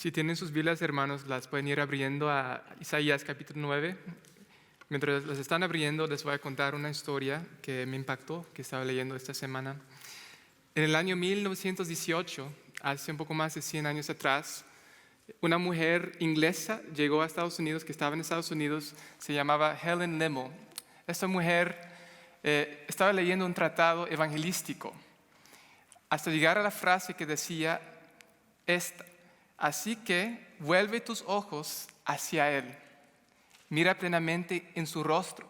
Si tienen sus Biblias, hermanos, las pueden ir abriendo a Isaías capítulo 9. Mientras las están abriendo, les voy a contar una historia que me impactó, que estaba leyendo esta semana. En el año 1918, hace un poco más de 100 años atrás, una mujer inglesa llegó a Estados Unidos, que estaba en Estados Unidos, se llamaba Helen Lemmel. Esta mujer estaba leyendo un tratado evangelístico, hasta llegar a la frase que decía esta: así que vuelve tus ojos hacia Él, mira plenamente en su rostro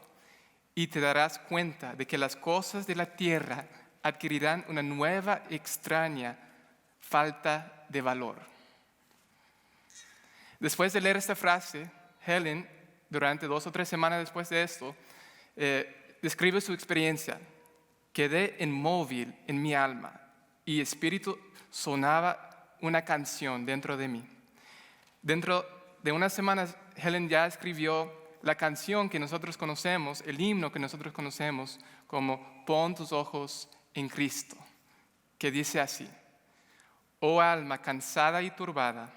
y te darás cuenta de que las cosas de la tierra adquirirán una nueva, extraña falta de valor. Después de leer esta frase, Helen, durante 2 o 3 semanas después de esto, describe su experiencia. Quedé inmóvil en mi alma y espíritu sonaba una canción dentro de mí. Dentro de unas semanas, Helen ya escribió la canción que nosotros conocemos, el himno que nosotros conocemos como Pon tus ojos en Cristo, que dice así: oh alma cansada y turbada,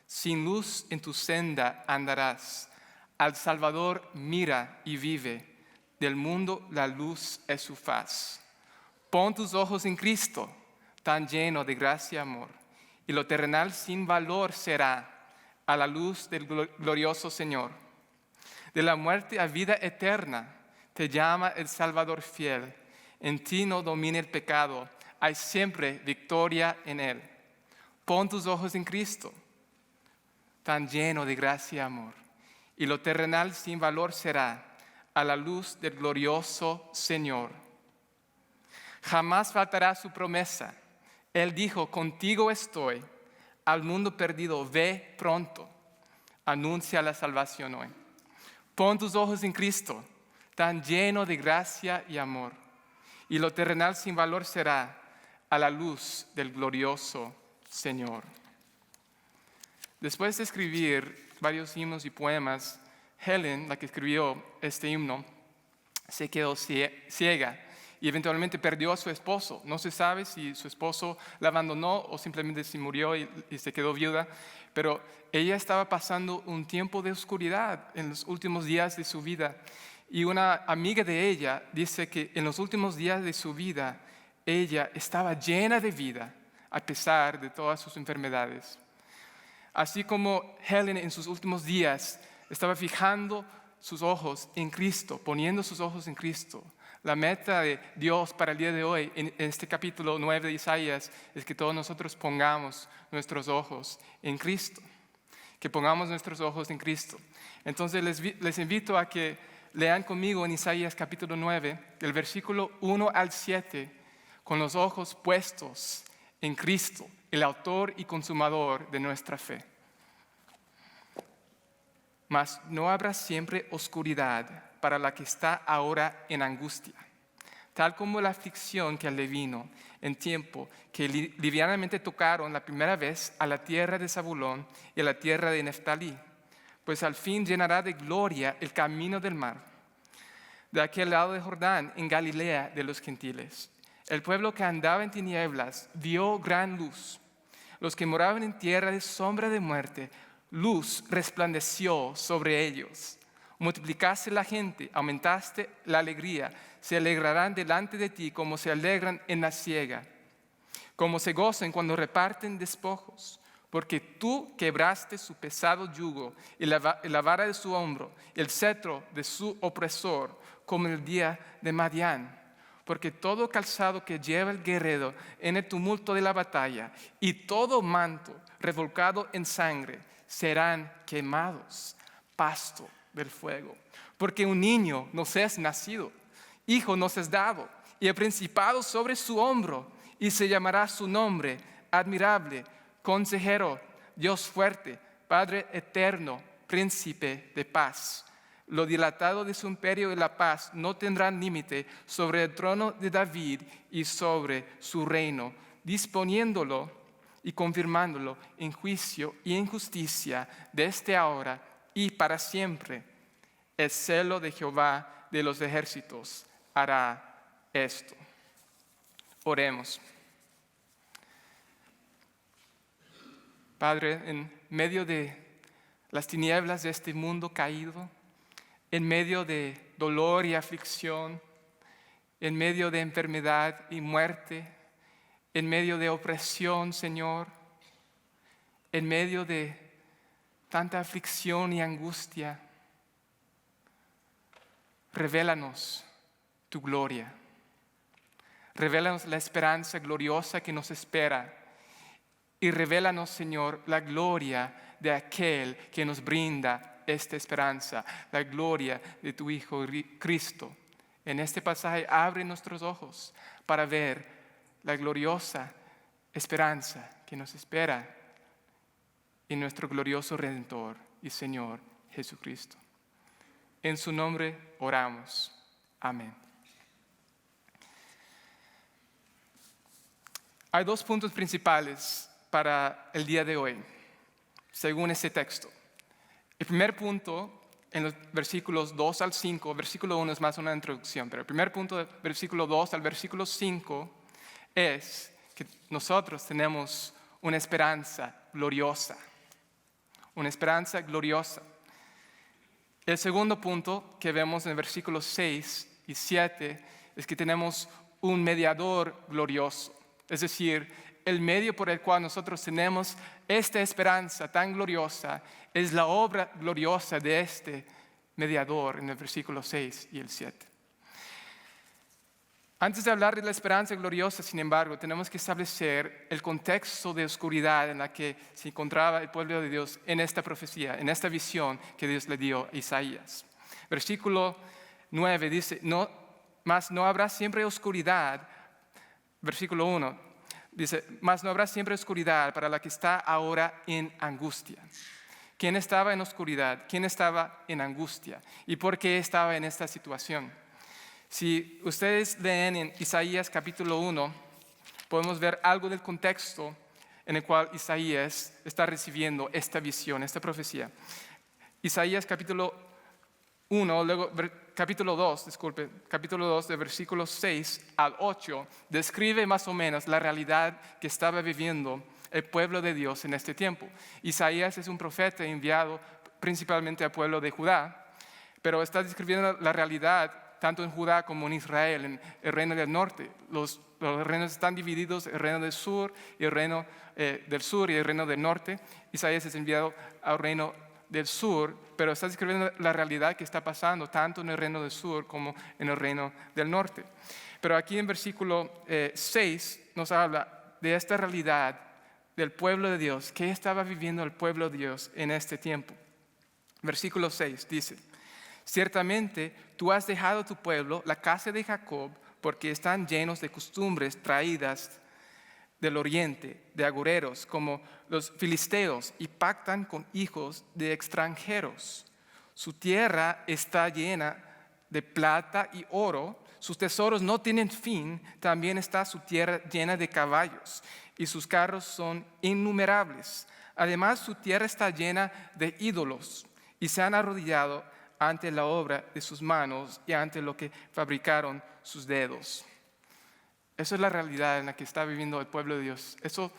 sin luz en tu senda andarás, al Salvador mira y vive, del mundo la luz es su faz. Pon tus ojos en Cristo, tan lleno de gracia y amor, y lo terrenal sin valor será a la luz del glorioso Señor. De la muerte a vida eterna te llama el Salvador fiel. En ti no domina el pecado, hay siempre victoria en Él. Pon tus ojos en Cristo, tan lleno de gracia y amor, y lo terrenal sin valor será a la luz del glorioso Señor. Jamás faltará su promesa. Él dijo: contigo estoy, al mundo perdido ve pronto, anuncia la salvación hoy. Pon tus ojos en Cristo, tan lleno de gracia y amor, y lo terrenal sin valor será a la luz del glorioso Señor. Después de escribir varios himnos y poemas, Helen, la que escribió este himno, se quedó ciega y eventualmente perdió a su esposo. No se sabe si su esposo la abandonó o simplemente se murió y se quedó viuda, pero ella estaba pasando un tiempo de oscuridad en los últimos días de su vida. Y una amiga de ella dice que en los últimos días de su vida, ella estaba llena de vida a pesar de todas sus enfermedades. Así como Helen en sus últimos días estaba fijando sus ojos en Cristo, poniendo sus ojos en Cristo. La meta de Dios para el día de hoy, en este capítulo 9 de Isaías, es que todos nosotros pongamos nuestros ojos en Cristo. Que pongamos nuestros ojos en Cristo. Entonces les invito a que lean conmigo en Isaías capítulo 9, del versículo 1 al 7, con los ojos puestos en Cristo, el autor y consumador de nuestra fe. Mas no habrá siempre oscuridad para la que está ahora en angustia, tal como la aflicción que le vino en tiempo que livianamente tocaron la primera vez a la tierra de Zabulón y a la tierra de Neftalí, pues al fin llenará de gloria el camino del mar, de aquel lado de Jordán, en Galilea de los gentiles. El pueblo que andaba en tinieblas vio gran luz. Los que moraban en tierra de sombra de muerte, luz resplandeció sobre ellos. Multiplicaste la gente, aumentaste la alegría. Se alegrarán delante de ti como se alegran en la siega, como se gozan cuando reparten despojos. Porque tú quebraste su pesado yugo y la vara de su hombro, el cetro de su opresor, como en el día de Madián. Porque todo calzado que lleva el guerrero en el tumulto de la batalla y todo manto revolcado en sangre serán quemados, pasto del fuego. Porque un niño nos es nacido, hijo nos es dado, y el principado sobre su hombro, y se llamará su nombre admirable, consejero, Dios fuerte, Padre eterno, príncipe de paz. Lo dilatado de su imperio y la paz no tendrán límite sobre el trono de David y sobre su reino, disponiéndolo y confirmándolo en juicio y en justicia desde ahora y para siempre. El celo de Jehová de los ejércitos hará esto. Oremos. Padre, en medio de las tinieblas de este mundo caído, en medio de dolor y aflicción, en medio de enfermedad y muerte, en medio de opresión, Señor, en medio de tanta aflicción y angustia, revélanos tu gloria. Revélanos la esperanza gloriosa que nos espera. Y revélanos, Señor, la gloria de aquel que nos brinda esta esperanza, la gloria de tu Hijo Cristo. En este pasaje abre nuestros ojos para ver la gloriosa esperanza que nos espera en nuestro glorioso Redentor y Señor Jesucristo. En su nombre oramos. Amén. Hay dos puntos principales para el día de hoy, según este texto. El primer punto, en los versículos 2 al 5, versículo 1 es más una introducción, pero el primer punto del versículo 2 al versículo 5 es que nosotros tenemos una esperanza gloriosa. Una esperanza gloriosa. El segundo punto que vemos en versículos 6 y 7 es que tenemos un mediador glorioso. Es decir, el medio por el cual nosotros tenemos esta esperanza tan gloriosa es la obra gloriosa de este mediador en el versículo 6 y el 7. Antes de hablar de la esperanza gloriosa, sin embargo, tenemos que establecer el contexto de oscuridad en la que se encontraba el pueblo de Dios en esta profecía, en esta visión que Dios le dio a Isaías. Versículo 9 dice, mas no habrá siempre oscuridad. Versículo 1 dice, mas no habrá siempre oscuridad para la que está ahora en angustia. ¿Quién estaba en oscuridad? ¿Quién estaba en angustia? ¿Y por qué estaba en esta situación? Si ustedes leen en Isaías capítulo 1, podemos ver algo del contexto en el cual Isaías está recibiendo esta visión, esta profecía. Isaías capítulo 1, luego capítulo 2, de versículos 6 al 8, describe más o menos la realidad que estaba viviendo el pueblo de Dios en este tiempo. Isaías es un profeta enviado principalmente al pueblo de Judá, pero está describiendo la realidad tanto en Judá como en Israel, en el reino del norte. Los reinos están divididos, el reino del sur y el reino del sur y el reino del norte. Isaías es enviado al reino del sur, pero está describiendo la realidad que está pasando tanto en el reino del sur como en el reino del norte. Pero aquí en versículo 6 nos habla de esta realidad del pueblo de Dios. ¿Qué estaba viviendo el pueblo de Dios en este tiempo? Versículo 6 dice, ciertamente tú has dejado tu pueblo, la casa de Jacob, porque están llenos de costumbres traídas del oriente, de agoreros, como los filisteos, y pactan con hijos de extranjeros. Su tierra está llena de plata y oro, sus tesoros no tienen fin, también está su tierra llena de caballos, y sus carros son innumerables. Además, su tierra está llena de ídolos, y se han arrodillado ante la obra de sus manos y ante lo que fabricaron sus dedos. Esa es la realidad en la que está viviendo el pueblo de Dios. Eso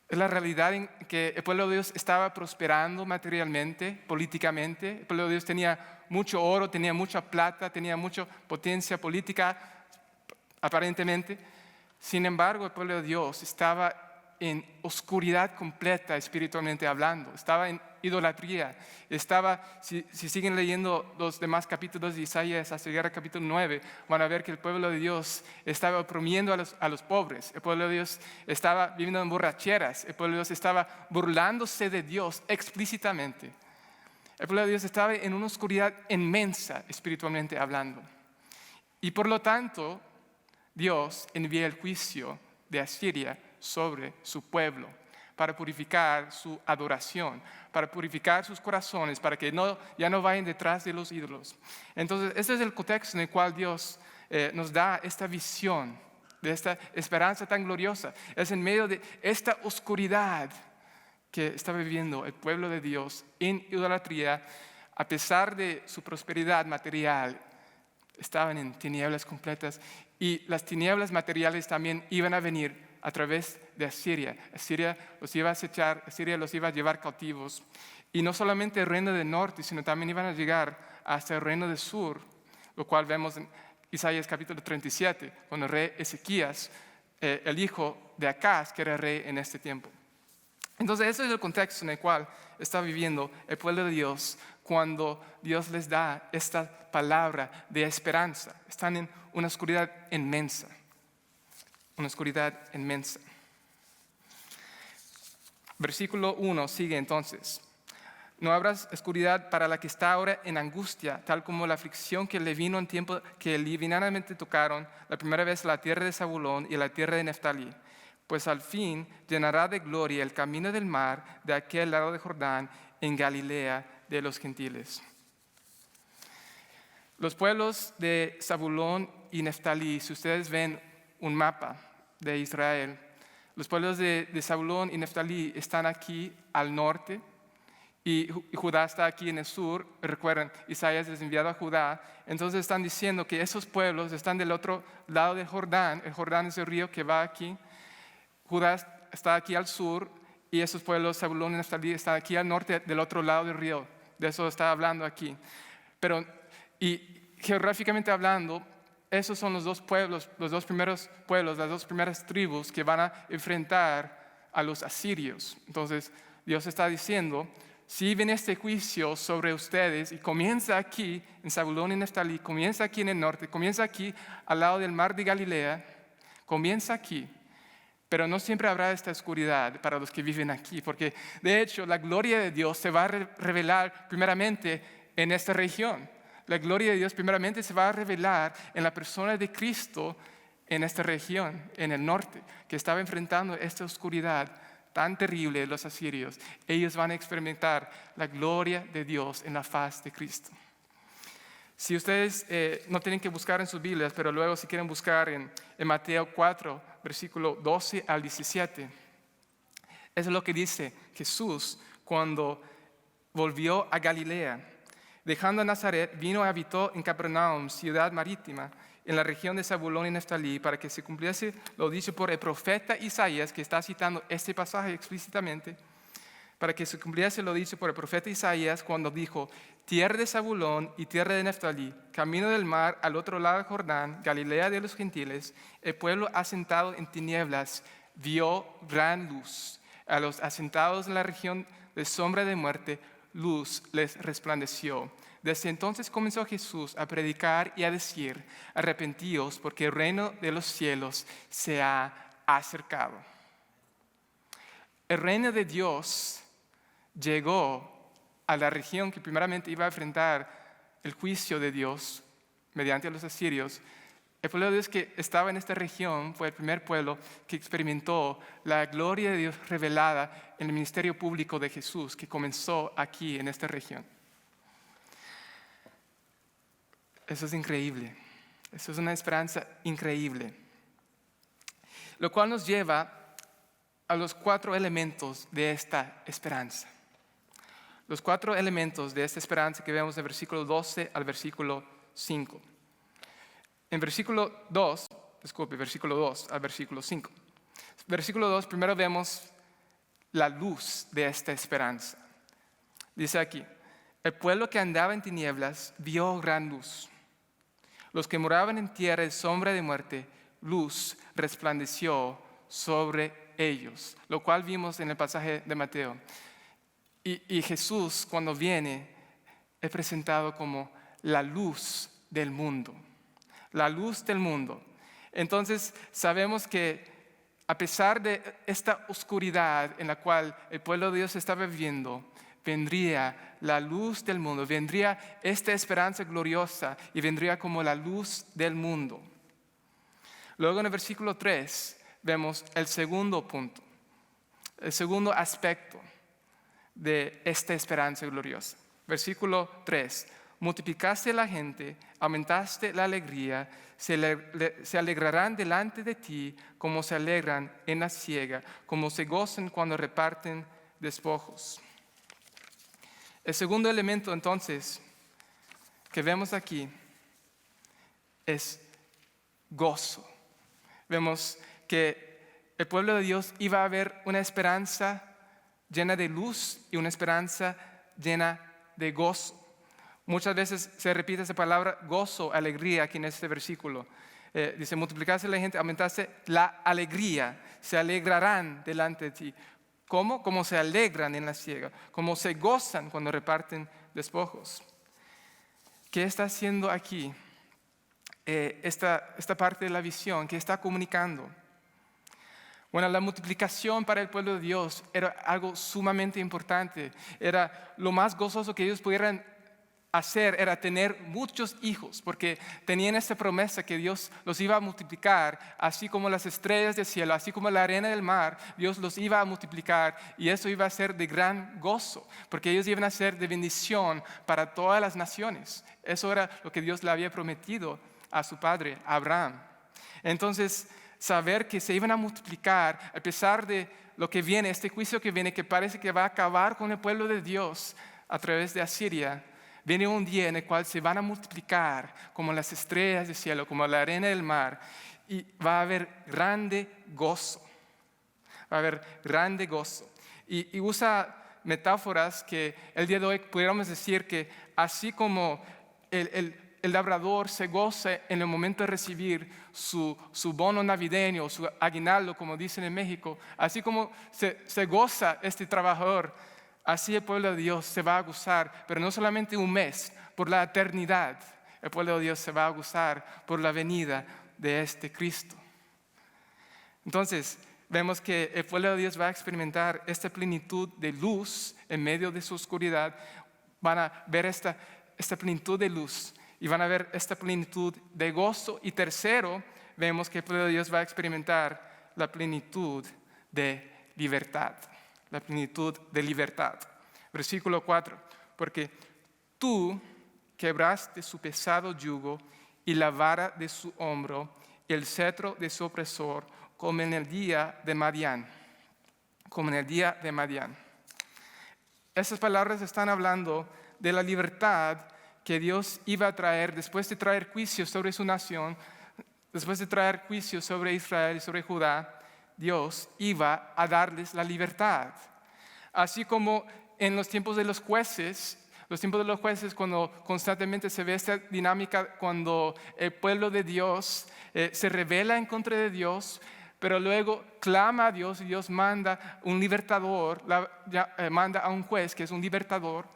es la realidad en que el pueblo de Dios estaba prosperando materialmente, políticamente. El pueblo de Dios tenía mucho oro, tenía mucha plata, tenía mucha potencia política, aparentemente. Sin embargo, el pueblo de Dios estaba en oscuridad completa espiritualmente hablando, estaba en idolatría, si siguen leyendo los demás capítulos de Isaías hasta llegar al capítulo 9, van a ver que el pueblo de Dios estaba oprimiendo a los pobres, el pueblo de Dios estaba viviendo en borracheras, el pueblo de Dios estaba burlándose de Dios explícitamente. El pueblo de Dios estaba en una oscuridad inmensa espiritualmente hablando. Y por lo tanto, Dios envía el juicio de Asiria sobre su pueblo para purificar su adoración, para purificar sus corazones, para que ya no vayan detrás de los ídolos. Entonces, este es el contexto en el cual Dios nos da esta visión de esta esperanza tan gloriosa. Es en medio de esta oscuridad que está viviendo el pueblo de Dios en idolatría, a pesar de su prosperidad material, estaban en tinieblas completas, y las tinieblas materiales también iban a venir a través de Asiria. Asiria los iba a acechar, Asiria los iba a llevar cautivos. Y no solamente el reino del norte, sino también iban a llegar hasta el reino del sur, lo cual vemos en Isaías capítulo 37, cuando el rey Ezequías, el hijo de Acaz, que era rey en este tiempo. Entonces, ese es el contexto en el cual está viviendo el pueblo de Dios cuando Dios les da esta palabra de esperanza. Están en una oscuridad inmensa. Una oscuridad inmensa. Versículo 1 sigue entonces. No habrá oscuridad para la que está ahora en angustia, tal como la aflicción que le vino en tiempo que divinamente tocaron la primera vez la tierra de Zabulón y la tierra de Neftalí. Pues al fin llenará de gloria el camino del mar de aquel lado de Jordán, en Galilea de los gentiles. Los pueblos de Zabulón y Neftalí, si ustedes ven un mapa de Israel, los pueblos de Zabulón y Neftalí están aquí al norte y Judá está aquí en el sur. Recuerden, Isaías es enviado a Judá. Entonces están diciendo que esos pueblos están del otro lado del Jordán. El Jordán es el río que va aquí. Judá está aquí al sur y esos pueblos, Zabulón y Neftalí, están aquí al norte del otro lado del río. De eso está hablando aquí. Y geográficamente hablando, esos son los dos pueblos, los dos primeros pueblos, las dos primeras tribus que van a enfrentar a los asirios. Entonces, Dios está diciendo, si viene este juicio sobre ustedes y comienza aquí en Zabulón y Neftalí, comienza aquí en el norte, comienza aquí al lado del mar de Galilea, comienza aquí. Pero no siempre habrá esta oscuridad para los que viven aquí, porque de hecho la gloria de Dios se va a revelar primeramente en esta región. La gloria de Dios primeramente se va a revelar en la persona de Cristo en esta región, en el norte, que estaba enfrentando esta oscuridad tan terrible de los asirios. Ellos van a experimentar la gloria de Dios en la faz de Cristo. Si ustedes no tienen que buscar en sus Biblias, pero luego si quieren buscar en Mateo 4, versículo 12 al 17, eso es lo que dice Jesús cuando volvió a Galilea. Dejando Nazaret, vino y habitó en Capernaum, ciudad marítima, en la región de Zabulón y Neftalí, para que se cumpliese lo dicho por el profeta Isaías, que está citando este pasaje explícitamente, para que se cumpliese lo dicho por el profeta Isaías cuando dijo: tierra de Zabulón y tierra de Neftalí, camino del mar al otro lado del Jordán, Galilea de los gentiles, el pueblo asentado en tinieblas vio gran luz. A los asentados en la región de sombra de muerte, luz les resplandeció. Desde entonces comenzó Jesús a predicar y a decir: arrepentíos, porque el reino de los cielos se ha acercado. El reino de Dios llegó a la región que primeramente iba a enfrentar el juicio de Dios mediante los asirios. El pueblo de Dios que estaba en esta región fue el primer pueblo que experimentó la gloria de Dios revelada en el ministerio público de Jesús, que comenzó aquí en esta región. Eso es increíble. Eso es una esperanza increíble. Lo cual nos lleva a los 4 elementos de esta esperanza. Los 4 elementos de esta esperanza que vemos del versículo 12 al versículo 5. En versículo 2 al versículo 5. Versículo 2, primero vemos la luz de esta esperanza. Dice aquí: el pueblo que andaba en tinieblas vio gran luz. Los que moraban en tierra de sombra de muerte, luz resplandeció sobre ellos. Lo cual vimos en el pasaje de Mateo. Y Jesús, cuando viene, es presentado como la luz del mundo. La luz del mundo. Entonces sabemos que a pesar de esta oscuridad en la cual el pueblo de Dios estaba viviendo, vendría la luz del mundo, vendría esta esperanza gloriosa y vendría como la luz del mundo. Luego en el versículo 3 vemos el segundo punto, el segundo aspecto de esta esperanza gloriosa. Versículo 3: multiplicaste la gente, aumentaste la alegría, se alegrarán delante de ti como se alegran en la siega, como se gozan cuando reparten despojos. El segundo elemento entonces que vemos aquí es gozo. Vemos que el pueblo de Dios iba a ver una esperanza llena de luz y una esperanza llena de gozo. Muchas veces se repite esa palabra gozo, alegría aquí en este versículo. Dice, multiplicarse la gente, aumentarse la alegría, se alegrarán delante de ti. ¿Cómo? Como se alegran en la siega, como se gozan cuando reparten despojos. ¿Qué está haciendo aquí esta parte de la visión? ¿Qué está comunicando? Bueno, la multiplicación para el pueblo de Dios era algo sumamente importante. Era lo más gozoso que ellos pudieran hacer, era tener muchos hijos, porque tenían esta promesa que Dios los iba a multiplicar, así como las estrellas del cielo, así como la arena del mar, Dios los iba a multiplicar y eso iba a ser de gran gozo, porque ellos iban a ser de bendición para todas las naciones. Eso era lo que Dios le había prometido a su padre, Abraham. Entonces, saber que se iban a multiplicar a pesar de lo que viene, este juicio que viene, que parece que va a acabar con el pueblo de Dios a través de Asiria, viene un día en el cual se van a multiplicar como las estrellas del cielo, como la arena del mar, y va a haber grande gozo. Va a haber grande gozo. Y usa metáforas que el día de hoy pudiéramos decir que así como el labrador se goza en el momento de recibir su bono navideño, su aguinaldo, como dicen en México, así como se goza este trabajador, así el pueblo de Dios se va a gozar, pero no solamente un mes, por la eternidad. El pueblo de Dios se va a gozar por la venida de este Cristo. Entonces, vemos que el pueblo de Dios va a experimentar esta plenitud de luz en medio de su oscuridad. Van a ver esta plenitud de luz y van a ver esta plenitud de gozo. Y tercero, vemos que el pueblo de Dios va a experimentar la plenitud de libertad. La plenitud de libertad. Versículo 4. Porque tú quebraste su pesado yugo y la vara de su hombro, el cetro de su opresor, como en el día de Madián. Como en el día de Madián. Estas palabras están hablando de la libertad que Dios iba a traer después de traer juicio sobre su nación, después de traer juicio sobre Israel y sobre Judá. Dios iba a darles la libertad. Así como en los tiempos de los jueces cuando constantemente se ve esta dinámica, cuando el pueblo de Dios se rebela en contra de Dios, pero luego clama a Dios y Dios manda un libertador, manda a un juez que es un libertador.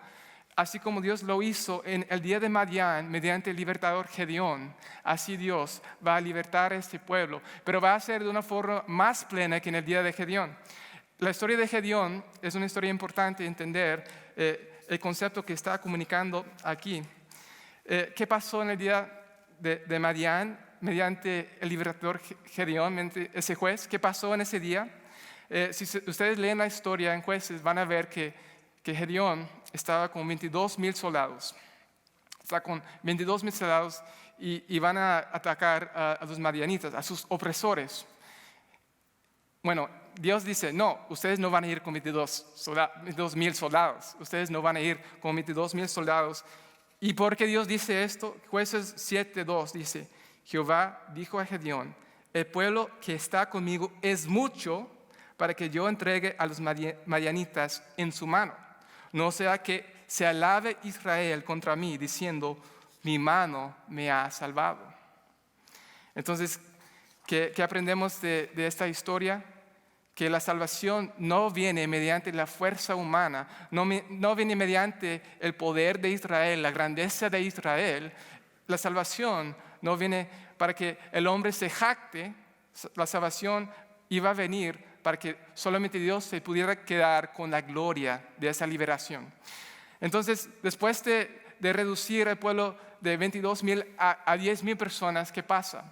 Así como Dios lo hizo en el día de Madián mediante el libertador Gedeón, así Dios va a libertar a este pueblo, pero va a ser de una forma más plena que en el día de Gedeón. La historia de Gedeón es una historia importante entender el concepto que está comunicando aquí. ¿Qué pasó en el día de Madián mediante el libertador Gedeón, mediante ese juez? ¿Qué pasó en ese día? Si ustedes leen la historia en Jueces, van a ver que Gedeón estaba con 22,000 soldados. Está con 22,000 soldados y van a atacar a los madianitas, a sus opresores. Bueno, Dios dice, no, ustedes no van a ir con 22,000 soldados. Ustedes no van a ir con 22,000 soldados. ¿Y por qué Dios dice esto? Jueces 7:2 dice, Jehová dijo a Gedeón, el pueblo que está conmigo es mucho para que yo entregue a los madianitas en su mano. No sea que se alabe Israel contra mí, diciendo, mi mano me ha salvado. Entonces, ¿qué aprendemos de esta historia? Que la salvación no viene mediante la fuerza humana, no viene mediante el poder de Israel, la grandeza de Israel. La salvación no viene para que el hombre se jacte. La salvación iba a venir para que solamente Dios se pudiera quedar con la gloria de esa liberación. Entonces, después de reducir el pueblo de 22,000 a 10,000 personas, ¿qué pasa?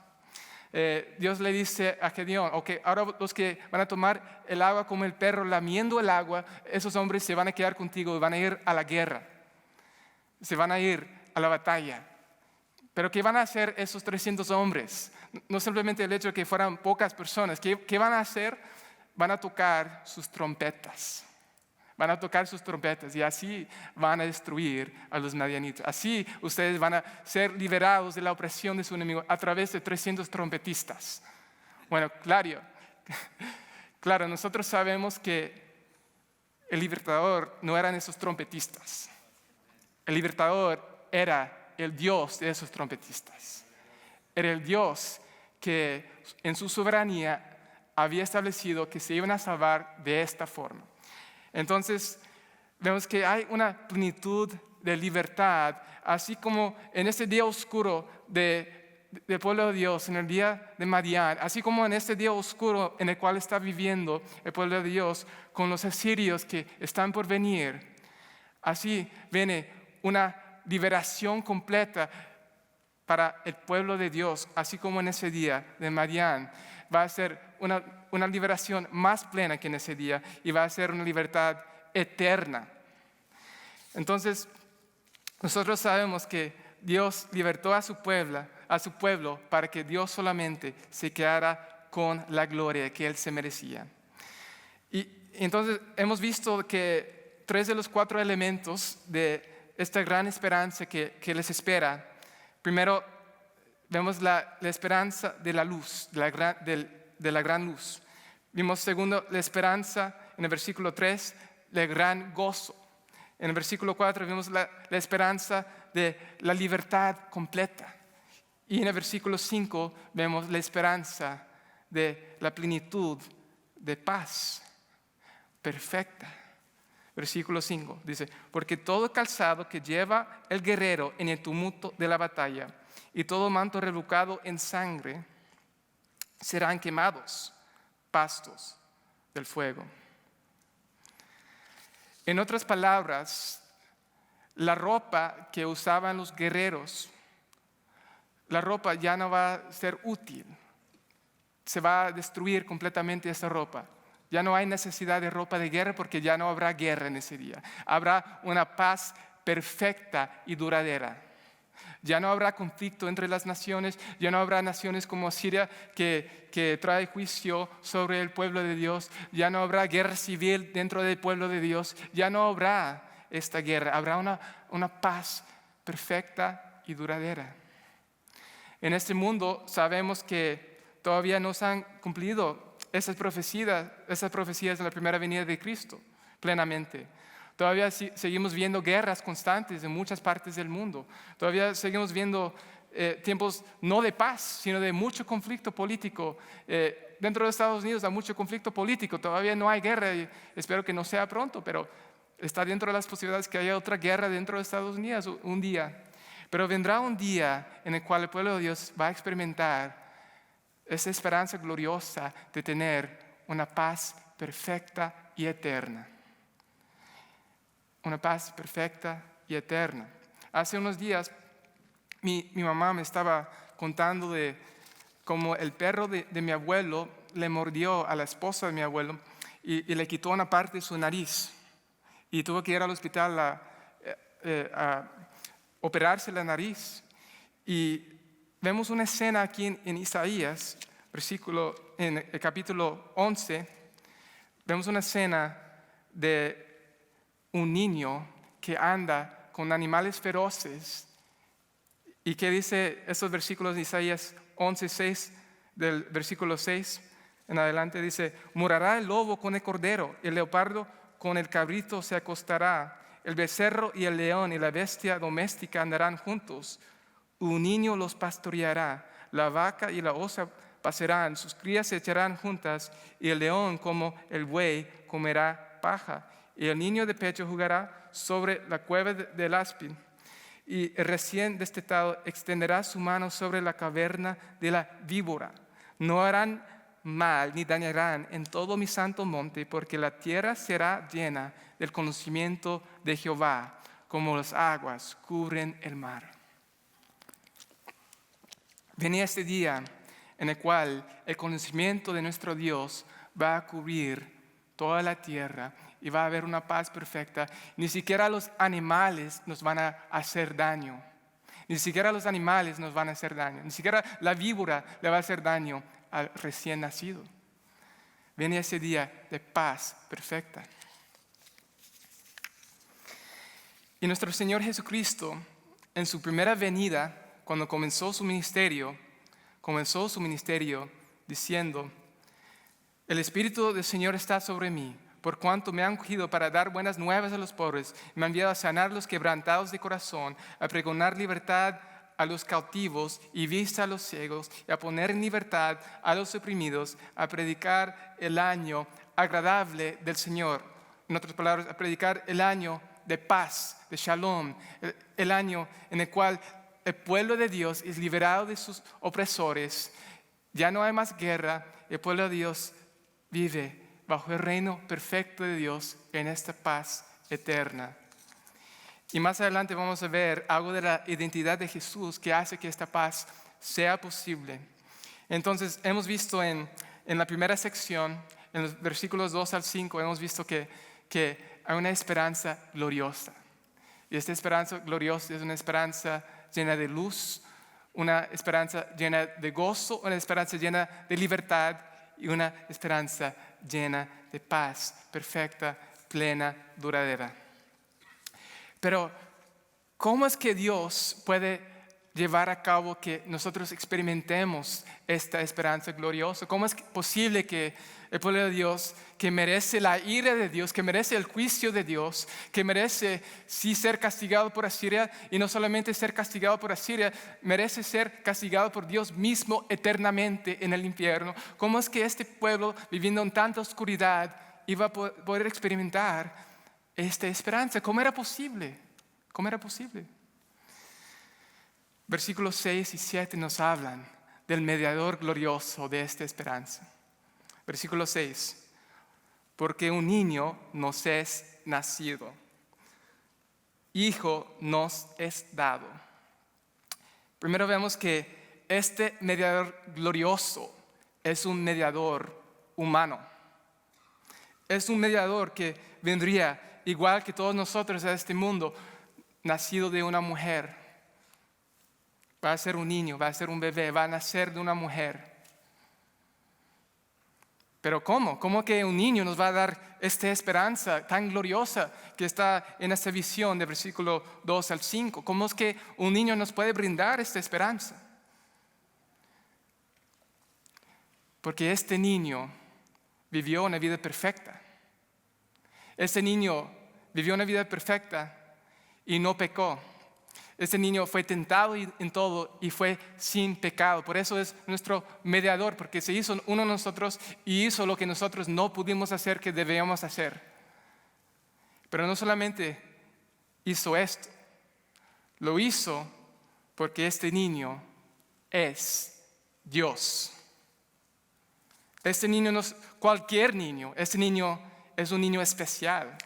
Dios le dice a Gedeón, ok, ahora los que van a tomar el agua como el perro lamiendo el agua, esos hombres se van a quedar contigo y van a ir a la guerra, se van a ir a la batalla. Pero ¿qué van a hacer esos 300 hombres? No simplemente el hecho de que fueran pocas personas. ¿Qué van a hacer? Van a tocar sus trompetas. Van a tocar sus trompetas y así van a destruir a los madianitas. Así ustedes van a ser liberados de la opresión de su enemigo a través de 300 trompetistas. Bueno, claro, Claro, nosotros sabemos que el libertador no eran esos trompetistas. El libertador era el Dios de esos trompetistas. Era el Dios que en su soberanía había establecido que se iban a salvar de esta forma. Entonces, vemos que hay una plenitud de libertad, así como en ese día oscuro del pueblo de Dios, en el día de Madián, así como en este día oscuro en el cual está viviendo el pueblo de Dios con los asirios que están por venir. Así viene una liberación completa para el pueblo de Dios, así como en ese día de Madián. Va a ser una liberación más plena que en ese día y va a ser una libertad eterna. Entonces, nosotros sabemos que Dios libertó a su pueblo para que Dios solamente se quedara con la gloria que Él se merecía. Y entonces hemos visto que 3 de los 4 elementos de esta gran esperanza que les espera. Primero, vemos la esperanza de la luz, de la gran luz. Vimos segundo, la esperanza en el versículo 3, del gran gozo. En el versículo 4 vimos la esperanza de la libertad completa. Y en el versículo 5 vemos la esperanza de la plenitud de paz perfecta. Versículo 5 dice, porque todo calzado que lleva el guerrero en el tumulto de la batalla y todo manto relucado en sangre serán quemados, pastos del fuego. En otras palabras, la ropa que usaban los guerreros, la ropa ya no va a ser útil. Se va a destruir completamente esta ropa. Ya no hay necesidad de ropa de guerra porque ya no habrá guerra en ese día. Habrá una paz perfecta y duradera. Ya no habrá conflicto entre las naciones, ya no habrá naciones como Siria que trae juicio sobre el pueblo de Dios, ya no habrá guerra civil dentro del pueblo de Dios, ya no habrá esta guerra, habrá una paz perfecta y duradera. En este mundo sabemos que todavía no se han cumplido esas profecías de la primera venida de Cristo plenamente. Todavía seguimos viendo guerras constantes en muchas partes del mundo. Todavía seguimos viendo tiempos no de paz, sino de mucho conflicto político. Dentro de Estados Unidos hay mucho conflicto político. Todavía no hay guerra y espero que no sea pronto, pero está dentro de las posibilidades que haya otra guerra dentro de Estados Unidos un día. Pero vendrá un día en el cual el pueblo de Dios va a experimentar esa esperanza gloriosa de tener una paz perfecta y eterna. Una paz perfecta y eterna. Hace unos días mi mamá me estaba contando de cómo el perro de mi abuelo le mordió a la esposa de mi abuelo y le quitó una parte de su nariz. Y tuvo que ir al hospital a operarse la nariz. Y vemos una escena aquí en Isaías, en el capítulo 11, vemos una escena de un niño que anda con animales feroces. ¿Y qué dice esos versículos de Isaías 11:6, del versículo 6 en adelante? Dice, morará el lobo con el cordero, el leopardo con el cabrito se acostará, el becerro y el león y la bestia doméstica andarán juntos. Un niño los pastoreará, la vaca y la osa pasarán, sus crías se echarán juntas, y el león como el buey comerá paja. Y el niño de pecho jugará sobre la cueva del áspid. Y el recién destetado extenderá su mano sobre la caverna de la víbora. No harán mal ni dañarán en todo mi santo monte, porque la tierra será llena del conocimiento de Jehová, como las aguas cubren el mar. Venía este día en el cual el conocimiento de nuestro Dios va a cubrir toda la tierra y va a haber una paz perfecta. Ni siquiera los animales nos van a hacer daño. Ni siquiera los animales nos van a hacer daño. Ni siquiera la víbora le va a hacer daño al recién nacido. Viene ese día de paz perfecta. Y nuestro Señor Jesucristo, en su primera venida, cuando comenzó su ministerio diciendo, el Espíritu del Señor está sobre mí, por cuanto me ha ungido para dar buenas nuevas a los pobres, me ha enviado a sanar los quebrantados de corazón, a pregonar libertad a los cautivos y vista a los ciegos, y a poner en libertad a los oprimidos, a predicar el año agradable del Señor. En otras palabras, a predicar el año de paz, de shalom, el año en el cual el pueblo de Dios es liberado de sus opresores. Ya no hay más guerra, el pueblo de Dios vive bajo el reino perfecto de Dios en esta paz eterna. Y más adelante vamos a ver algo de la identidad de Jesús que hace que esta paz sea posible. Entonces, hemos visto en la primera sección, en los versículos 2 al 5, hemos visto que hay una esperanza gloriosa. Y esta esperanza gloriosa es una esperanza llena de luz, una esperanza llena de gozo, una esperanza llena de libertad y una esperanza llena de paz perfecta, plena, duradera. Pero, ¿cómo es que Dios puede llevar a cabo que nosotros experimentemos esta esperanza gloriosa? ¿Cómo es posible que el pueblo de Dios, que merece la ira de Dios, que merece el juicio de Dios, que merece sí ser castigado por Asiria, y no solamente ser castigado por Asiria, merece ser castigado por Dios mismo eternamente en el infierno? ¿Cómo es que este pueblo, viviendo en tanta oscuridad, iba a poder experimentar esta esperanza? ¿Cómo era posible? ¿Cómo era posible? Versículos 6 y 7 nos hablan del mediador glorioso de esta esperanza. Versículo 6. Porque un niño nos es nacido, hijo nos es dado. Primero vemos que este mediador glorioso es un mediador humano. Es un mediador que vendría igual que todos nosotros a este mundo, nacido de una mujer. Va a ser un niño, va a ser un bebé, va a nacer de una mujer. Pero ¿cómo? ¿Cómo que un niño nos va a dar esta esperanza tan gloriosa que está en esta visión de versículo 2 al 5? ¿Cómo es que un niño nos puede brindar esta esperanza? Porque este niño vivió una vida perfecta. Este niño vivió una vida perfecta y no pecó. Este niño fue tentado en todo y fue sin pecado. Por eso es nuestro mediador, porque se hizo uno de nosotros y hizo lo que nosotros no pudimos hacer, que debíamos hacer. Pero no solamente hizo esto, lo hizo porque este niño es Dios. Este niño no es cualquier niño, este niño es un niño especial.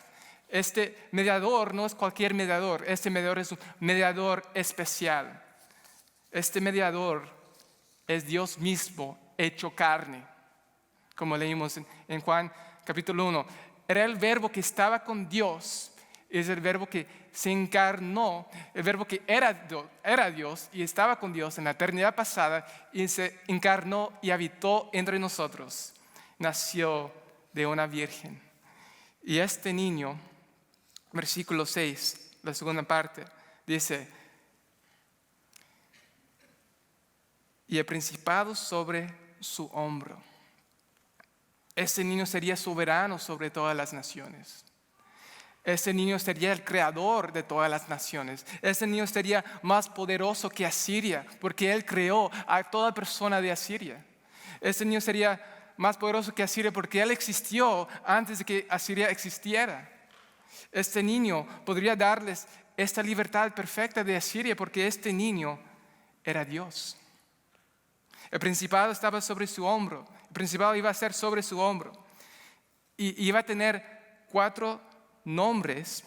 Este mediador no es cualquier mediador, este mediador es un mediador especial. Este mediador es Dios mismo hecho carne, como leímos en Juan capítulo 1. Era el verbo que estaba con Dios, es el verbo que se encarnó, el verbo que era Dios y estaba con Dios en la eternidad pasada y se encarnó y habitó entre nosotros. Nació de una virgen. Y este niño, versículo 6, la segunda parte, dice: y el principado sobre su hombro. Este niño sería soberano sobre todas las naciones. Este niño sería el creador de todas las naciones. Este niño sería más poderoso que Asiria, porque él creó a toda persona de Asiria. Este niño sería más poderoso que Asiria porque él existió antes de que Asiria existiera. Este niño podría darles esta libertad perfecta de Asiria porque este niño era Dios. El principado estaba sobre su hombro. El principado iba a ser sobre su hombro. Y iba a tener 4 nombres,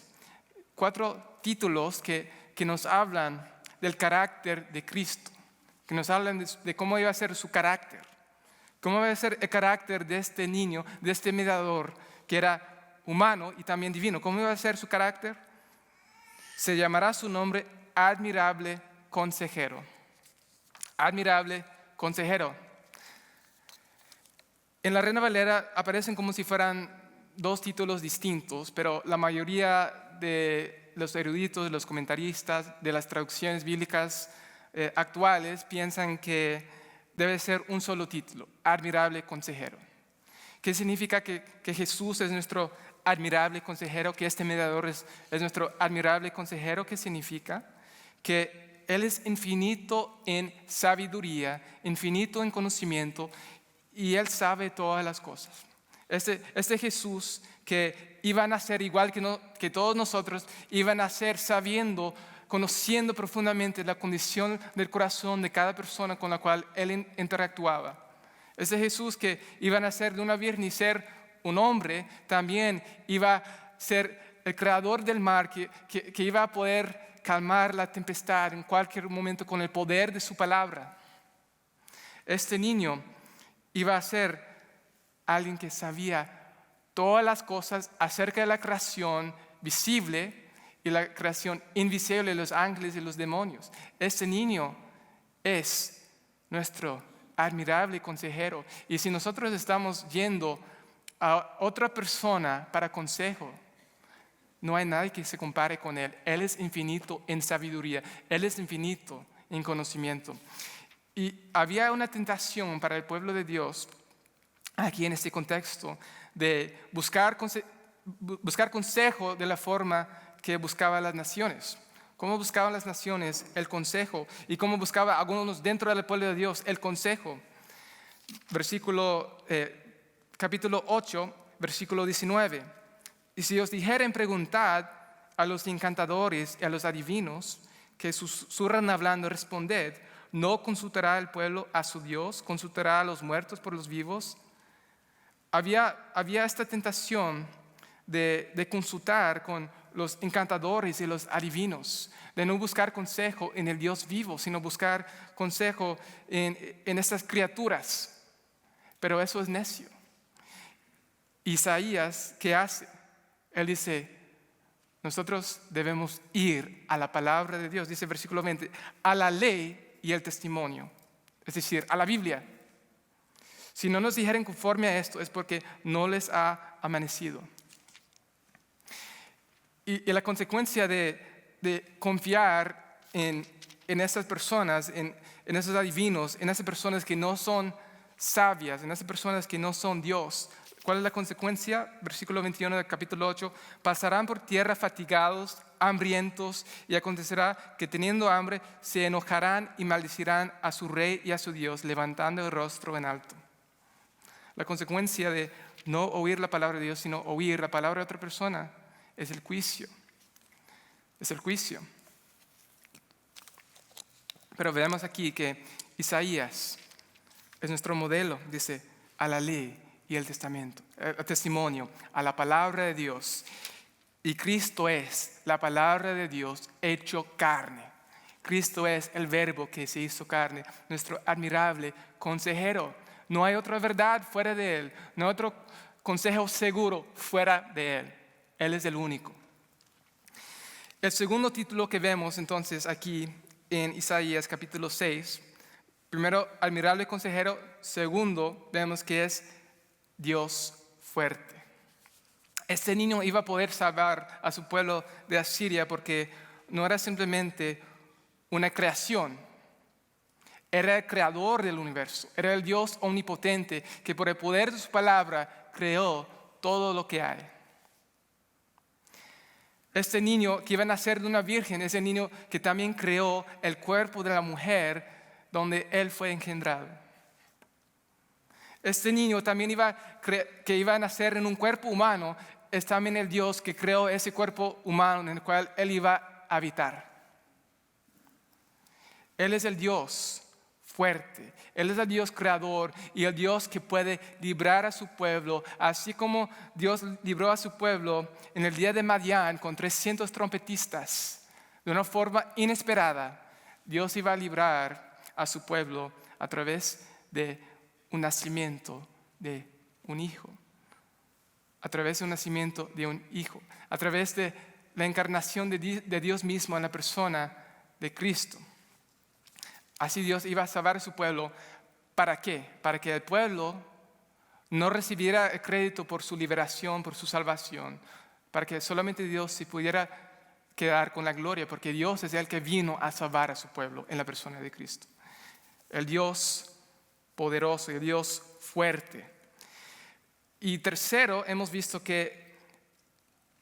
4 títulos que nos hablan del carácter de Cristo, que nos hablan de cómo iba a ser su carácter, cómo iba a ser el carácter de este niño, de este mediador que era humano y también divino. ¿Cómo iba a ser su carácter? Se llamará su nombre Admirable Consejero. Admirable Consejero. En la Reina Valera aparecen como si fueran 2 títulos distintos, pero la mayoría de los eruditos, de los comentaristas, de las traducciones bíblicas actuales piensan que debe ser un solo título, Admirable Consejero. ¿Qué significa que Jesús es nuestro admirable consejero? Que este mediador es nuestro admirable consejero. ¿Qué significa? Que Él es infinito en sabiduría, infinito en conocimiento, y Él sabe todas las cosas. Este Jesús que iba a nacer igual que todos nosotros, iba a nacer sabiendo, conociendo profundamente la condición del corazón de cada persona con la cual Él interactuaba. Ese Jesús que iba a nacer de una virgen y ser un hombre, también iba a ser el creador del mar, que iba a poder calmar la tempestad en cualquier momento con el poder de su palabra. Este niño iba a ser alguien que sabía todas las cosas acerca de la creación visible y la creación invisible de los ángeles y los demonios. Este niño es nuestro admirable consejero. Y si nosotros estamos yendo a otra persona para consejo, no hay nadie que se compare con Él. Él es infinito en sabiduría. Él es infinito en conocimiento. Y había una tentación para el pueblo de Dios aquí en este contexto de buscar consejo de la forma que buscaban las naciones. ¿Cómo buscaban las naciones el consejo? ¿Y cómo buscaba algunos dentro del pueblo de Dios el consejo? Capítulo 8, versículo 19. Y si os dijeren, preguntad a los encantadores y a los adivinos que susurran hablando, responded, ¿no consultará el pueblo a su Dios? ¿Consultará a los muertos por los vivos? Había esta tentación de consultar con los encantadores y los adivinos, de no buscar consejo en el Dios vivo, sino buscar consejo en estas criaturas. Pero eso es necio. Isaías, ¿qué hace? Él dice, nosotros debemos ir a la palabra de Dios, dice el versículo 20, a la ley y el testimonio, es decir, a la Biblia. Si no nos dijeren conforme a esto, es porque no les ha amanecido. Y la consecuencia de confiar en esas personas, en esos adivinos, en esas personas que no son sabias, en esas personas que no son Dios, ¿cuál es la consecuencia? Versículo 21 del capítulo 8, pasarán por tierra fatigados, hambrientos, y acontecerá que teniendo hambre se enojarán y maldecirán a su rey y a su Dios, levantando el rostro en alto. La consecuencia de no oír la palabra de Dios, sino oír la palabra de otra persona, es el juicio. Es el juicio. Pero veamos aquí que Isaías es nuestro modelo, dice, a la ley y el testimonio, a la palabra de Dios. Y Cristo es la palabra de Dios hecho carne. Cristo es el verbo que se hizo carne, nuestro admirable consejero. No hay otra verdad fuera de Él, no hay otro consejo seguro fuera de Él. Él es el único. El segundo título que vemos entonces aquí en Isaías capítulo 6, primero, admirable consejero. Segundo, vemos que es Dios fuerte. Este niño iba a poder salvar a su pueblo de Asiria porque no era simplemente una creación. Era el creador del universo, era el Dios omnipotente que por el poder de su palabra creó todo lo que hay. Este niño que iba a nacer de una virgen es el niño que también creó el cuerpo de la mujer donde él fue engendrado. Este niño también que iba a nacer en un cuerpo humano es también el Dios que creó ese cuerpo humano en el cual él iba a habitar. Él es el Dios fuerte. Él es el Dios creador y el Dios que puede librar a su pueblo, así como Dios libró a su pueblo en el día de Madián con 300 trompetistas. De una forma inesperada, Dios iba a librar a su pueblo a través de un nacimiento de un hijo. A través de un nacimiento de un hijo. A través de la encarnación de Dios mismo en la persona de Cristo. Así Dios iba a salvar a su pueblo. ¿Para qué? Para que el pueblo no recibiera el crédito por su liberación, por su salvación. Para que solamente Dios se pudiera quedar con la gloria, porque Dios es el que vino a salvar a su pueblo en la persona de Cristo. El Dios poderoso, el Dios fuerte. Y tercero, hemos visto que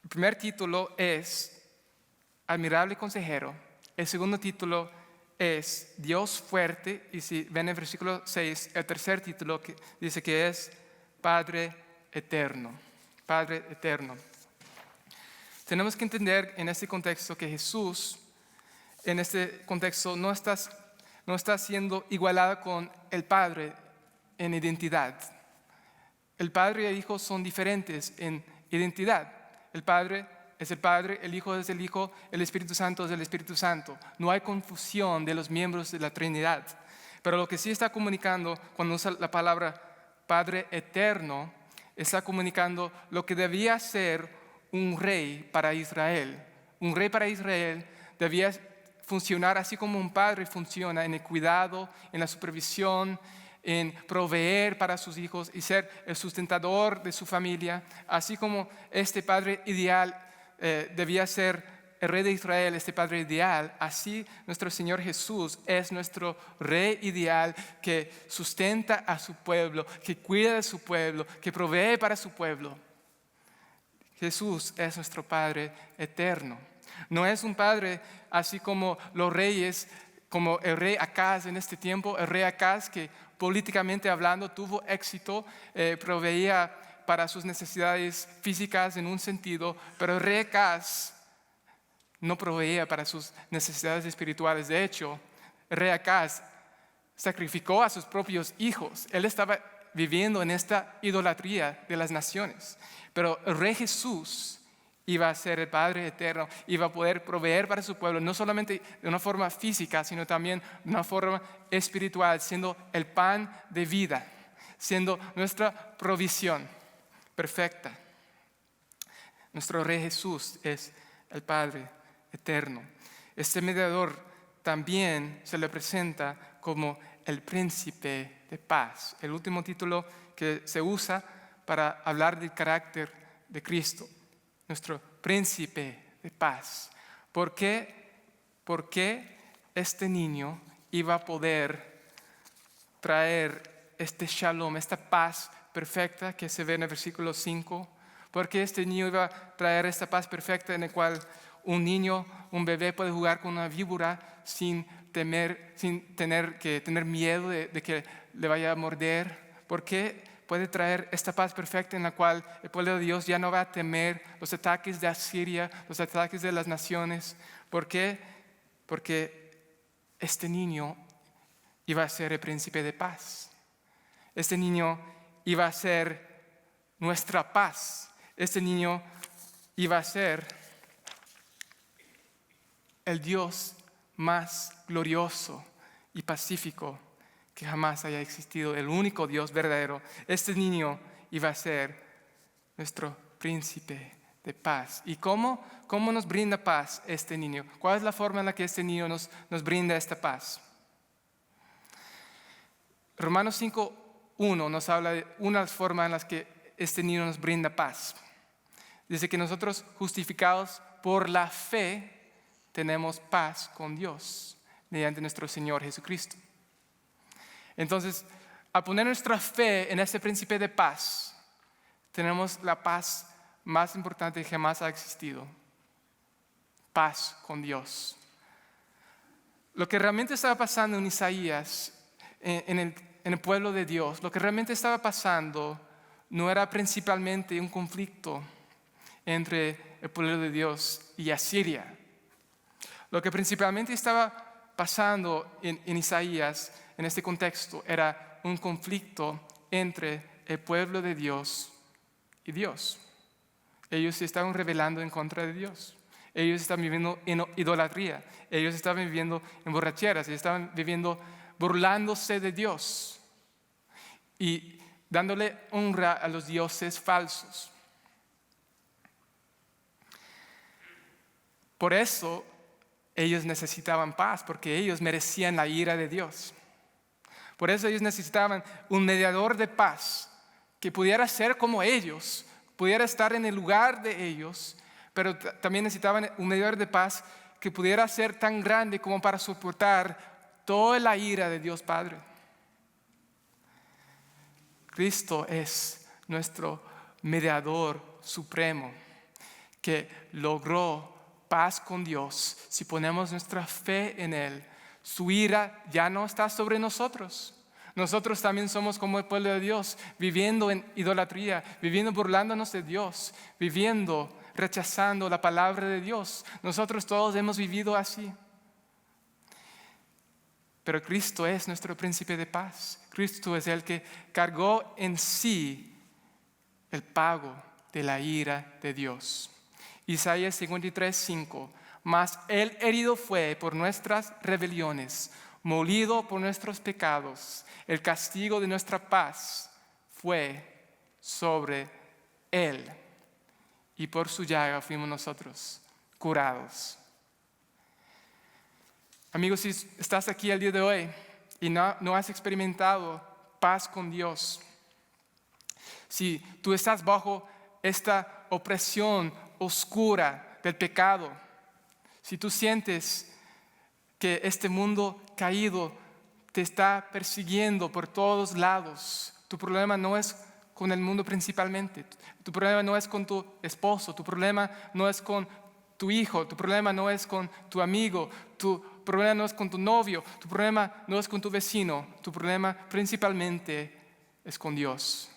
el primer título es Admirable Consejero. El segundo título es Dios fuerte. Y si ven en el versículo 6, el tercer título que dice que es Padre eterno. Padre eterno. Tenemos que entender en este contexto que Jesús, en este contexto, no está siendo igualado con el Padre en identidad. El Padre y el Hijo son diferentes en identidad. El Padre es el Padre, el Hijo es el Hijo, el Espíritu Santo es el Espíritu Santo. No hay confusión de los miembros de la Trinidad. Pero lo que sí está comunicando cuando usa la palabra Padre eterno, está comunicando lo que debía ser un rey para Israel. Un rey para Israel debía funcionar así como un padre funciona en el cuidado, en la supervisión, en proveer para sus hijos y ser el sustentador de su familia. Así como este padre ideal debía ser el rey de Israel, este padre ideal, así nuestro Señor Jesús es nuestro rey ideal que sustenta a su pueblo, que cuida de su pueblo, que provee para su pueblo. Jesús es nuestro Padre eterno. No es un Padre así como los reyes, como el rey Acaz en este tiempo, el rey Acaz que políticamente hablando tuvo éxito, proveía para sus necesidades físicas en un sentido, pero el rey Acaz no proveía para sus necesidades espirituales. De hecho, el rey Acaz sacrificó a sus propios hijos. Él estaba viviendo en esta idolatría de las naciones. Pero el Rey Jesús iba a ser el Padre eterno, iba a poder proveer para su pueblo, no solamente de una forma física, sino también de una forma espiritual, siendo el pan de vida, siendo nuestra provisión perfecta. Nuestro Rey Jesús es el Padre eterno. Este mediador también se le presenta como el Príncipe de Paz, el último título que se usa para hablar del carácter de Cristo, nuestro Príncipe de Paz. ¿Por qué? Porque este niño iba a poder traer este shalom, esta paz perfecta que se ve en el versículo 5. Porque este niño iba a traer esta paz perfecta en la cual un niño, un bebé puede jugar con una víbora sin tener que tener miedo de que le vaya a morder. ¿Por qué? Puede traer esta paz perfecta en la cual el pueblo de Dios ya no va a temer los ataques de Asiria, los ataques de las naciones. ¿Por qué? Porque este niño iba a ser el príncipe de paz. Este niño iba a ser nuestra paz. Este niño iba a ser el Dios más glorioso y pacífico que jamás haya existido, el único Dios verdadero. Este niño iba a ser nuestro príncipe de paz. ¿Y cómo nos brinda paz este niño? ¿Cuál es la forma en la que este niño nos brinda esta paz? Romanos 5:1 nos habla de una forma en la que este niño nos brinda paz. Dice que nosotros, justificados por la fe, tenemos paz con Dios mediante nuestro Señor Jesucristo. Entonces, al poner nuestra fe en este príncipe de paz, tenemos la paz más importante que jamás ha existido. Paz con Dios. Lo que realmente estaba pasando en Isaías, en el pueblo de Dios, lo que realmente estaba pasando no era principalmente un conflicto entre el pueblo de Dios y Asiria. Lo que principalmente estaba pasando en Isaías, en este contexto, era un conflicto entre el pueblo de Dios y Dios. Ellos se estaban rebelando en contra de Dios. Ellos estaban viviendo en idolatría. Ellos estaban viviendo en borracheras. Ellos estaban viviendo burlándose de Dios y dándole honra a los dioses falsos. Por eso ellos necesitaban paz, porque ellos merecían la ira de Dios. Por eso ellos necesitaban un mediador de paz que pudiera ser como ellos, pudiera estar en el lugar de ellos, pero también necesitaban un mediador de paz que pudiera ser tan grande como para soportar toda la ira de Dios Padre. Cristo es nuestro mediador supremo, que logró paz con Dios. Si ponemos nuestra fe en Él, su ira ya no está sobre nosotros. Nosotros también somos como el pueblo de Dios, viviendo en idolatría, viviendo burlándonos de Dios, viviendo rechazando la palabra de Dios. Nosotros todos hemos vivido así. Pero Cristo es nuestro príncipe de paz. Cristo es el que cargó en sí el pago de la ira de Dios. Isaías 53:5. Mas Él herido fue por nuestras rebeliones, molido por nuestros pecados. El castigo de nuestra paz fue sobre Él. Y por su llaga fuimos nosotros curados. Amigos, si estás aquí el día de hoy y no has experimentado paz con Dios, si tú estás bajo esta opresión oscura del pecado, si tú sientes que este mundo caído te está persiguiendo por todos lados, tu problema no es con el mundo principalmente, tu problema no es con tu esposo, tu problema no es con tu hijo, tu problema no es con tu amigo, tu problema no es con tu novio, tu problema no es con tu vecino, tu problema principalmente es con Dios.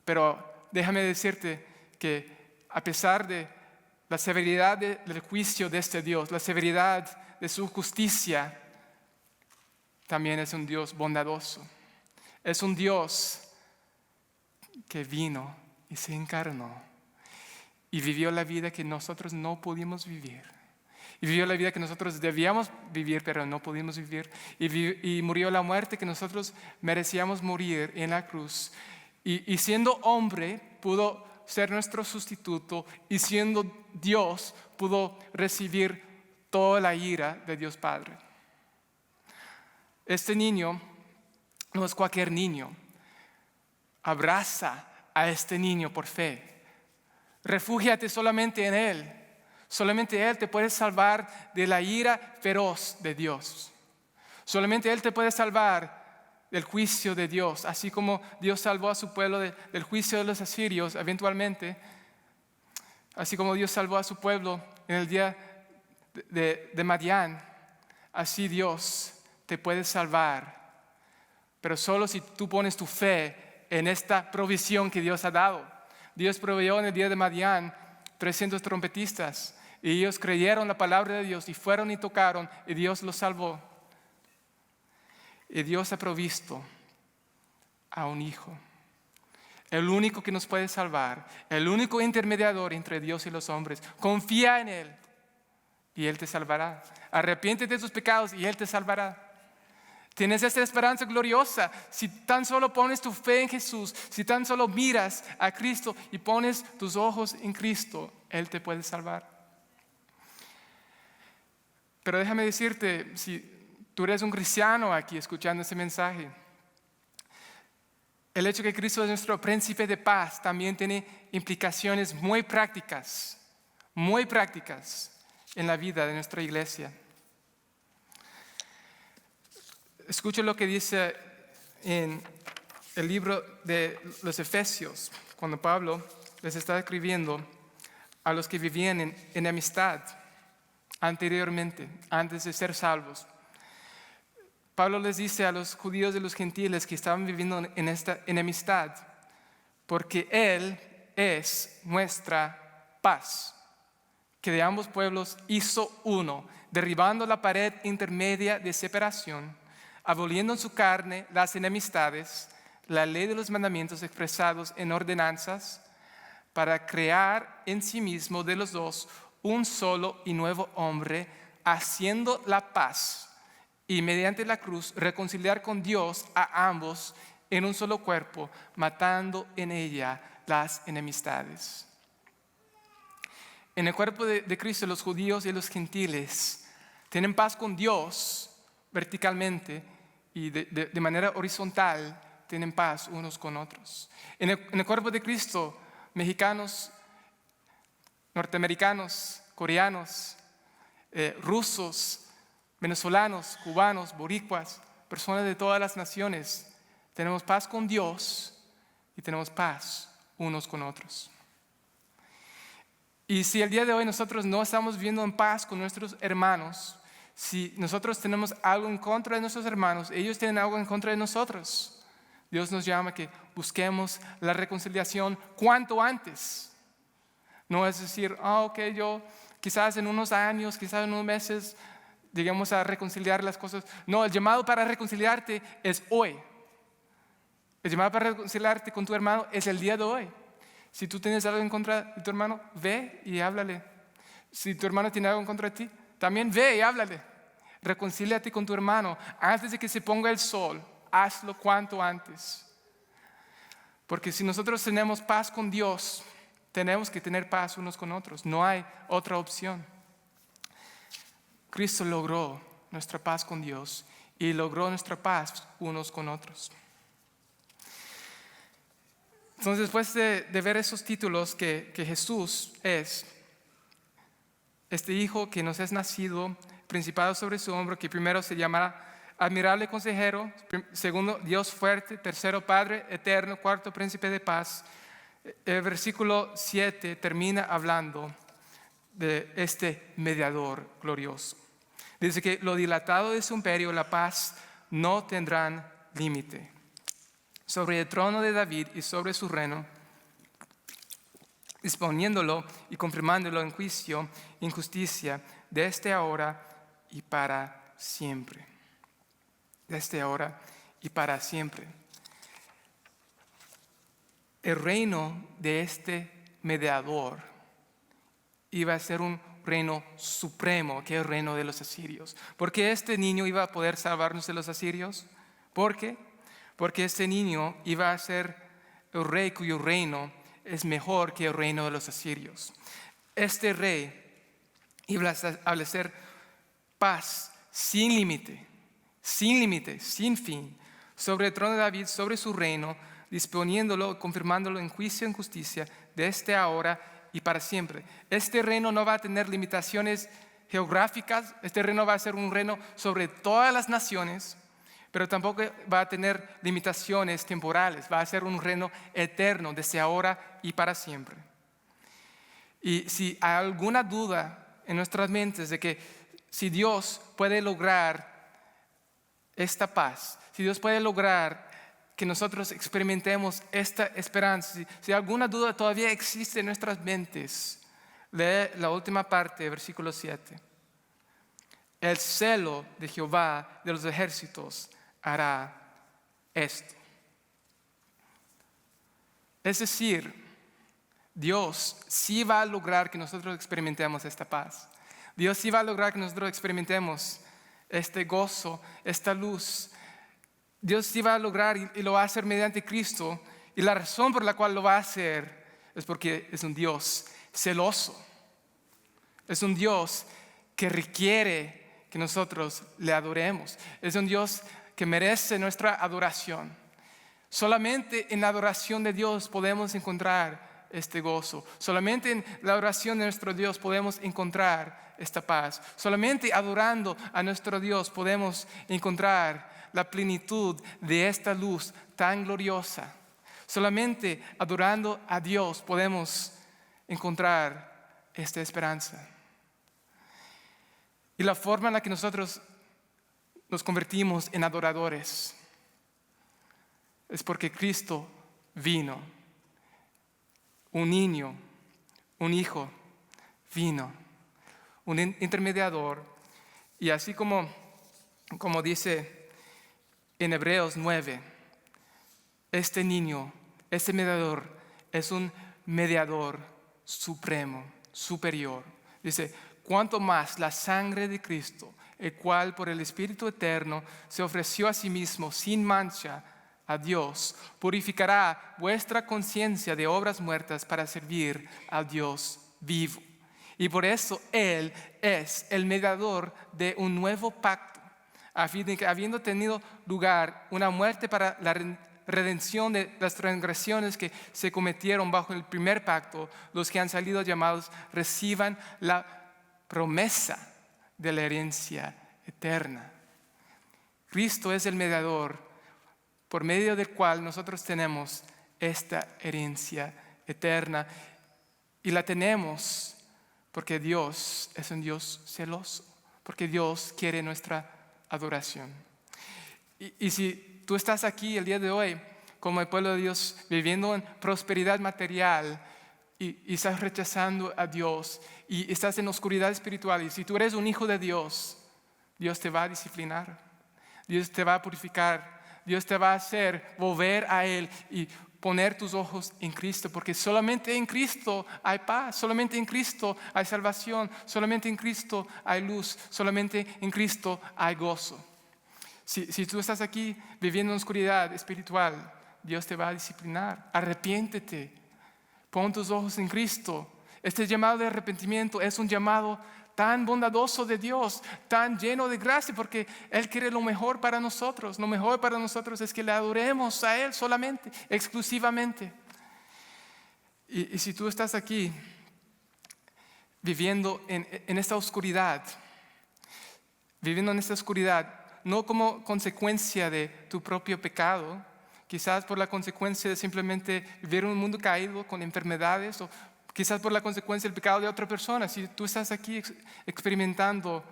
Pero déjame decirte que a pesar de la severidad del juicio de este Dios, la severidad de su justicia, también es un Dios bondadoso. Es un Dios que vino y se encarnó y vivió la vida que nosotros no pudimos vivir. Y vivió la vida que nosotros debíamos vivir, pero no pudimos vivir. Y murió la muerte que nosotros merecíamos morir en la cruz. Y siendo hombre, pudo ser nuestro sustituto. Y siendo Dios, pudo recibir toda la ira de Dios Padre. Este niño no es cualquier niño. Abraza a este niño por fe. Refúgiate solamente en Él. Solamente Él te puede salvar de la ira feroz de Dios. Solamente Él te puede salvar del juicio de Dios. Así como Dios salvó a su pueblo del juicio de los asirios eventualmente. Así como Dios salvó a su pueblo en el día de Madián. Así Dios te puede salvar. Pero solo si tú pones tu fe en esta provisión que Dios ha dado. Dios proveyó en el día de Madián 300 trompetistas y ellos creyeron la palabra de Dios y fueron y tocaron y Dios los salvó. Y Dios ha provisto a un hijo, el único que nos puede salvar, el único intermediador entre Dios y los hombres. Confía en Él y Él te salvará. Arrepiéntete de tus pecados y Él te salvará. Tienes esta esperanza gloriosa si tan solo pones tu fe en Jesús, si tan solo miras a Cristo y pones tus ojos en Cristo, Él te puede salvar. Pero déjame decirte, si tú eres un cristiano aquí escuchando este mensaje, el hecho que Cristo es nuestro príncipe de paz también tiene implicaciones muy prácticas en la vida de nuestra iglesia. Escucha lo que dice en el libro de los Efesios, cuando Pablo les está escribiendo a los que vivían en enemistad anteriormente, antes de ser salvos. Pablo les dice a los judíos y los gentiles que estaban viviendo en esta enemistad, porque Él es nuestra paz, que de ambos pueblos hizo uno, derribando la pared intermedia de separación, aboliendo en su carne las enemistades, la ley de los mandamientos expresados en ordenanzas, para crear en sí mismo de los dos un solo y nuevo hombre, haciendo la paz, y mediante la cruz reconciliar con Dios a ambos en un solo cuerpo, matando en ella las enemistades. En el cuerpo de Cristo, los judíos y los gentiles tienen paz con Dios verticalmente y de manera horizontal tienen paz unos con otros. En el cuerpo de Cristo, mexicanos, norteamericanos, coreanos, rusos, venezolanos, cubanos, boricuas, personas de todas las naciones, tenemos paz con Dios y tenemos paz unos con otros. Y si el día de hoy nosotros no estamos viviendo en paz con nuestros hermanos, si nosotros tenemos algo en contra de nuestros hermanos, ellos tienen algo en contra de nosotros, Dios nos llama a que busquemos la reconciliación cuanto antes. No es decir, ok, yo quizás en unos años, quizás en unos meses, lleguemos a reconciliar las cosas. No, el llamado para reconciliarte es hoy. El llamado para reconciliarte con tu hermano es el día de hoy. Si tú tienes algo en contra de tu hermano, ve y háblale. Si tu hermano tiene algo en contra de ti, también ve y háblale. Reconcíliate con tu hermano antes de que se ponga el sol. Hazlo cuanto antes. Porque si nosotros tenemos paz con Dios, tenemos que tener paz unos con otros. No hay otra opción. Cristo logró nuestra paz con Dios y logró nuestra paz unos con otros. Entonces, después de ver esos títulos que Jesús es, este Hijo que nos es nacido, principado sobre su hombro, que primero se llamará admirable consejero, segundo Dios fuerte, tercero Padre eterno, cuarto príncipe de paz. El versículo 7 termina hablando de este mediador glorioso. Dice que lo dilatado de su imperio, la paz, no tendrán límite. Sobre el trono de David y sobre su reino, disponiéndolo y confirmándolo en juicio, injusticia, desde ahora y para siempre. Desde ahora y para siempre. El reino de este mediador iba a ser un reino supremo, que es el reino de los asirios. ¿Por qué este niño iba a poder salvarnos de los asirios? ¿Por qué? Porque este niño iba a ser el rey cuyo reino es mejor que el reino de los asirios. Este rey iba a establecer paz sin límite, sin fin, sobre el trono de David, sobre su reino, disponiéndolo, confirmándolo en juicio y en justicia, desde ahora y para siempre. Este reino no va a tener limitaciones geográficas, este reino va a ser un reino sobre todas las naciones, pero tampoco va a tener limitaciones temporales, va a ser un reino eterno desde ahora y para siempre. Y si hay alguna duda en nuestras mentes de que si Dios puede lograr esta paz, si Dios puede lograr que nosotros experimentemos esta esperanza, si alguna duda todavía existe en nuestras mentes, lee la última parte, versículo 7. El celo de Jehová de los ejércitos hará esto. Es decir, Dios sí va a lograr que nosotros experimentemos esta paz. Dios sí va a lograr que nosotros experimentemos este gozo, esta luz. Dios sí va a lograr y lo va a hacer mediante Cristo. Y la razón por la cual lo va a hacer es porque es un Dios celoso. Es un Dios que requiere que nosotros le adoremos. Es un Dios que merece nuestra adoración. Solamente en la adoración de Dios podemos encontrar este gozo. Solamente en la adoración de nuestro Dios podemos encontrar esta paz. Solamente adorando a nuestro Dios podemos encontrar la plenitud de esta luz tan gloriosa. Solamente adorando a Dios podemos encontrar esta esperanza. Y la forma en la que nosotros nos convertimos en adoradores es porque Cristo vino. Un niño, un hijo vino, un intermediador. Y así como dice en Hebreos 9, este niño, este mediador, es un mediador supremo, superior. Dice, cuanto más la sangre de Cristo, el cual por el Espíritu Eterno se ofreció a sí mismo sin mancha a Dios, purificará vuestra conciencia de obras muertas para servir al Dios vivo. Y por eso Él es el mediador de un nuevo pacto, a fin de que, habiendo tenido lugar una muerte para la redención de las transgresiones que se cometieron bajo el primer pacto, los que han salido llamados reciban la promesa de la herencia eterna. Cristo es el mediador por medio del cual nosotros tenemos esta herencia eterna. Y la tenemos porque Dios es un Dios celoso, porque Dios quiere nuestra adoración. Y si tú estás aquí el día de hoy como el pueblo de Dios viviendo en prosperidad material y estás rechazando a Dios y estás en oscuridad espiritual, y si tú eres un hijo de Dios, Dios te va a disciplinar, Dios te va a purificar, Dios te va a hacer volver a Él y poner tus ojos en Cristo, porque solamente en Cristo hay paz, solamente en Cristo hay salvación, solamente en Cristo hay luz, solamente en Cristo hay gozo. Si tú estás aquí viviendo en oscuridad espiritual, Dios te va a disciplinar. Arrepiéntete, pon tus ojos en Cristo. Este llamado de arrepentimiento es un llamado tan bondadoso de Dios, tan lleno de gracia, porque Él quiere lo mejor para nosotros. Lo mejor para nosotros es que le adoremos a Él solamente, exclusivamente. Y si tú estás aquí viviendo en esta oscuridad, no como consecuencia de tu propio pecado, quizás por la consecuencia de simplemente vivir en un mundo caído con enfermedades, o quizás por la consecuencia del pecado de otra persona. Si tú estás aquí experimentando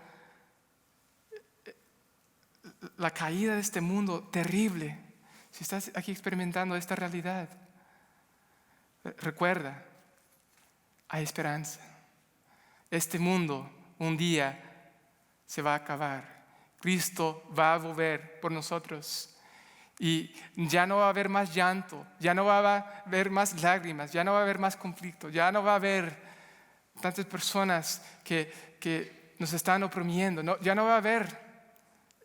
la caída de este mundo terrible, si estás aquí experimentando esta realidad, recuerda, hay esperanza. Este mundo un día se va a acabar. Cristo va a volver por nosotros. Y ya no va a haber más llanto, ya no va a haber más lágrimas, ya no va a haber más conflicto, ya no va a haber tantas personas que nos están oprimiendo, ya no va a haber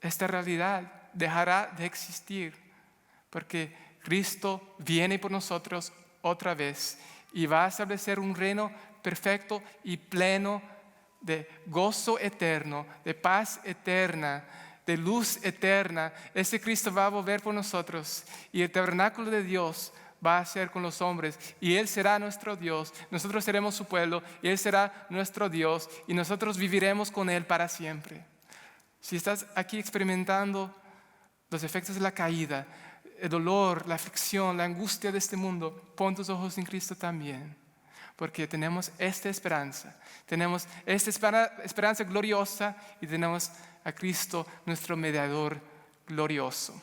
esta realidad, dejará de existir, porque Cristo viene por nosotros otra vez y va a establecer un reino perfecto y pleno de gozo eterno, de paz eterna, de luz eterna. Ese Cristo va a volver por nosotros y el tabernáculo de Dios va a ser con los hombres y Él será nuestro Dios, nosotros seremos su pueblo y Él será nuestro Dios y nosotros viviremos con Él para siempre. Si estás aquí experimentando los efectos de la caída, el dolor, la aflicción, la angustia de este mundo, pon tus ojos en Cristo también, porque tenemos esta esperanza gloriosa y tenemos a Cristo, nuestro mediador glorioso.